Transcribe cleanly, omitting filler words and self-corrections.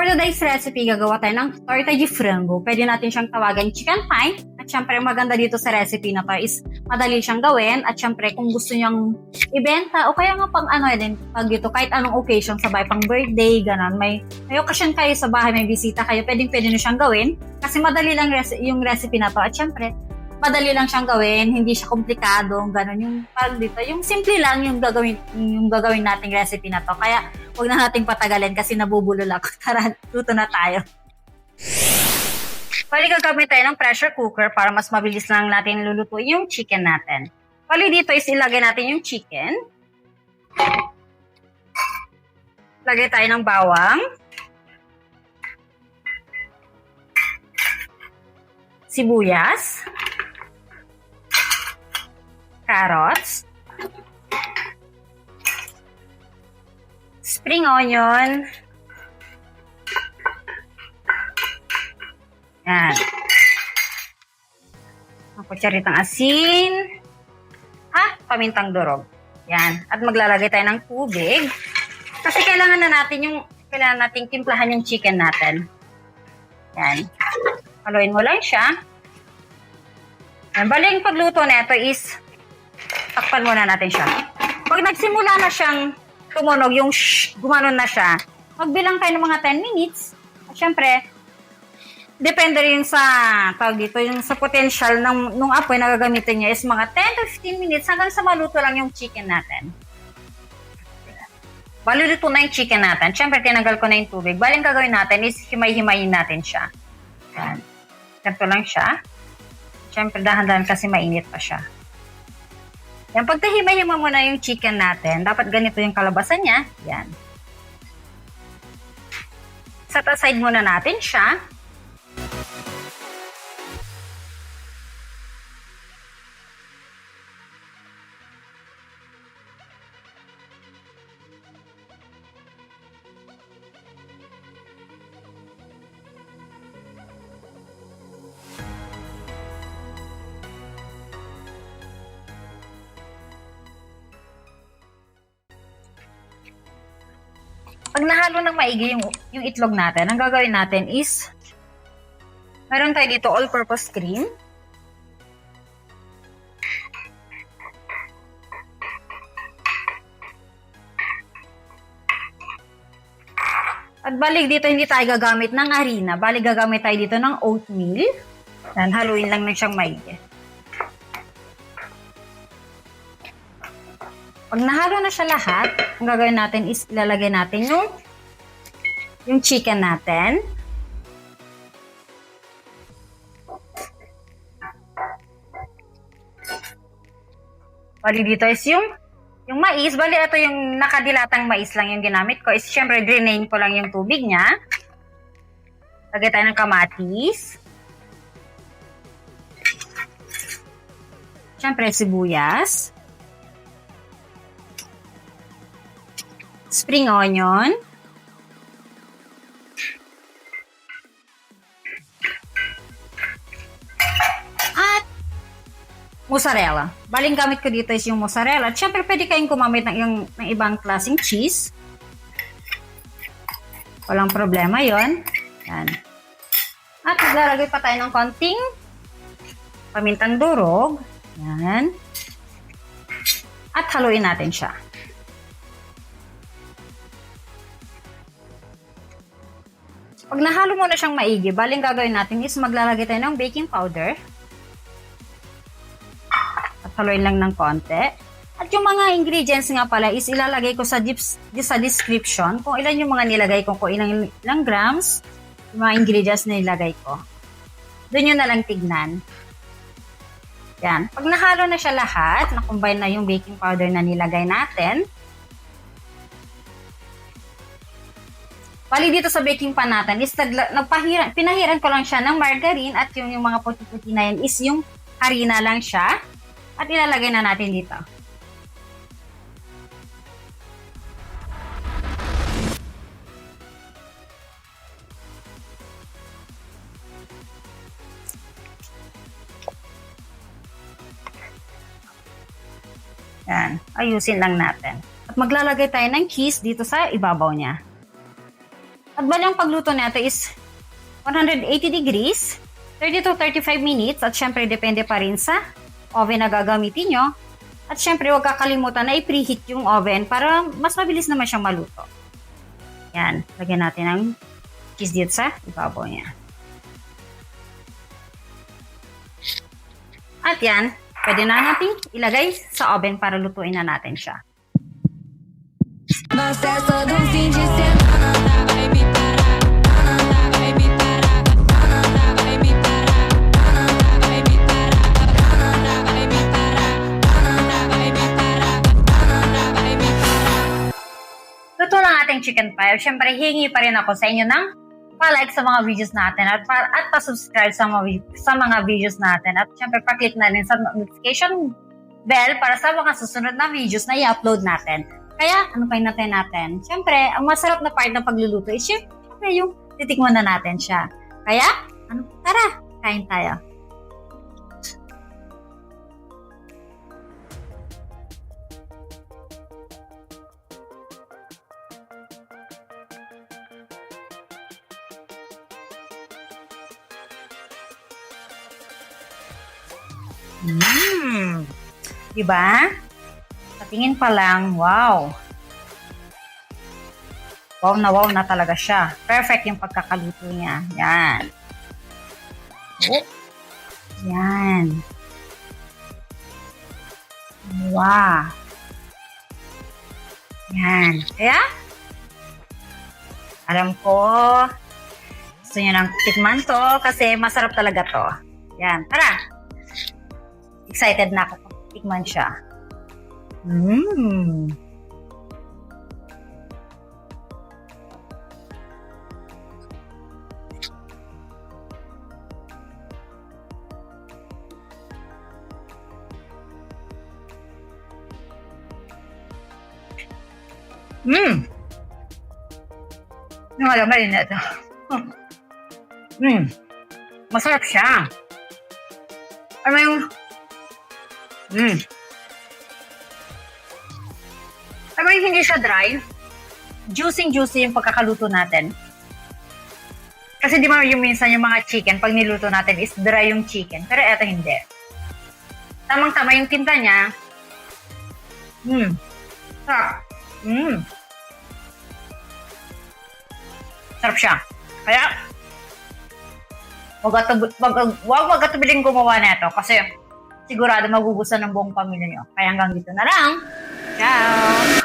For today's recipe, gagawa tayo ng torta di frango. Pwede natin siyang tawagan chicken pie. At syempre, maganda dito sa recipe na to is madali siyang gawin. At syempre, kung gusto niyang ibenta o kaya nga pang ano din, pag dito, kahit anong occasion, sabay pang birthday, ganon. May occasion kayo sa bahay, may bisita kayo, pwede nyo siyang gawin. Kasi madali lang yung recipe na to. At syempre, madali lang siyang gawin, hindi siya komplikado, gano'n yung pag dito. Yung simple lang yung gagawin nating recipe na to. Kaya huwag na nating patagalin kasi nabubulol ako. Tara, luto na tayo. Bali, gagamit tayo ng pressure cooker para mas mabilis lang natin lulutuin yung chicken natin. Bali, dito is ilagay natin yung chicken. Lagay tayo ng bawang. Sibuyas. Carrots, spring onion, yan, ang kutsaritang asin, at pamintang durog. Yan, at maglalagay tayo ng tubig kasi kailangan nating timplahan yung chicken natin. Yan, haluin mo lang siya. Yan, bali yung pagluto nito is takpan muna natin siya. Pag nagsimula na siyang tumunog, yung gumanon na siya, magbilang tayo ng mga 10 minutes. At syempre, depende rin sa, yung sa potential ng apoy na gagamitin niya is mga 10 to 15 minutes hanggang sa maluto lang yung chicken natin. Maluluto na yung chicken natin. Syempre, tinanggal ko na yung tubig. Baling gagawin natin is himay-himayin natin siya. Yan. Ganito lang siya. Syempre, dahan-dahan kasi mainit pa siya. Yan, pag tahimay-hima mo na yung chicken natin, dapat ganito yung kalabasan niya. Yan. Set aside muna natin siya. Pag nahalo ng maigi yung itlog natin, ang gagawin natin is, meron tayo dito all-purpose cream. At balik dito, hindi tayo gagamit ng harina. Balik gagamit tayo dito ng oatmeal. Yan, haluin lang na siyang maigi. Pag nahalo na siya lahat, ang gagawin natin is ilalagay natin yung chicken natin. Bali dito is yung mais. Bali ito yung nakadilatang mais lang yung ginamit ko. Is syempre drainain ko lang yung tubig niya. Lagay tayo ng kamatis. Syempre sibuyas. Spring onion, at mozzarella. Baling gamit ko dito is yung mozzarella. At syempre pwede kayong gumamit ng ibang klaseng cheese. Walang problema yon. Yan. At maglalagay pa tayo ng konting pamintang durog. Yan. At haluin natin siya. Pag nahalo mo na siyang maigi, baling gagawin natin is maglalagay tayo ng baking powder. At haluin lang ng konti. At yung mga ingredients nga pala is ilalagay ko sa description kung ilan yung mga nilagay ko, kung ilang grams, yung mga ingredients na nilagay ko. Doon yun na lang tignan. Yan. Pag nahalo na siya lahat, na-combine na yung baking powder na nilagay natin, bali dito sa baking pan natin is pinahiran ko lang siya ng margarine at yung mga puti-puti na yan is yung harina lang siya at ilalagay na natin dito. Yan, ayusin lang natin. At maglalagay tayo ng cheese dito sa ibabaw niya. At bali ang pagluto nito is 180 degrees, 30 to 35 minutes. At syempre, depende pa rin sa oven na gagamitin nyo. At syempre, huwag kakalimutan na i-preheat yung oven para mas mabilis naman siyang maluto. Yan. Lagyan natin ng cheese dito sa ibabaw niya. At yan, pwede na natin ilagay sa oven para lutuin na natin siya. Mas é só de fim de semana, vai me parar, vai me parar, vai me parar, vai me parar, vai me parar, vai me parar, vai me parar. Luto ng ating chicken pie. Siyempre, hingi pa rin ako sa inyo ng pa-like sa mga videos natin at pa-subscribe sa mga videos natin. At siyempre, pa-click na rin sa notification bell para sa mga susunod na videos na i-upload natin. Kaya, ano pa natin? Siyempre, ang masarap na part ng pagluluto is siyempre yung titikman na natin siya. Kaya, tara, kain tayo. Diba? Patingin pa lang, wow. Wow na talaga siya. Perfect yung pagkakaluto niya. Yan. Oh. Yan. Wow. Yan. Kaya, alam ko, gusto nyo nang tikman to kasi masarap talaga to. Yan. Tara. Excited na ako kung tikman siya. Yung alam na rin ito. Masarap siya. Ano yung Alam mo yung hindi siya dry? Juicy yung pagkakaluto natin. Kasi di ba yung minsan yung mga chicken, pag niluto natin is dry yung chicken. Pero eto hindi. Tamang-tama yung timpla niya. Sarap. Sarap siya. Kaya, wag atubiling gumawa nito kasi sigurado magugustuhan ng buong pamilya nyo. Kaya hanggang dito na lang. Ciao!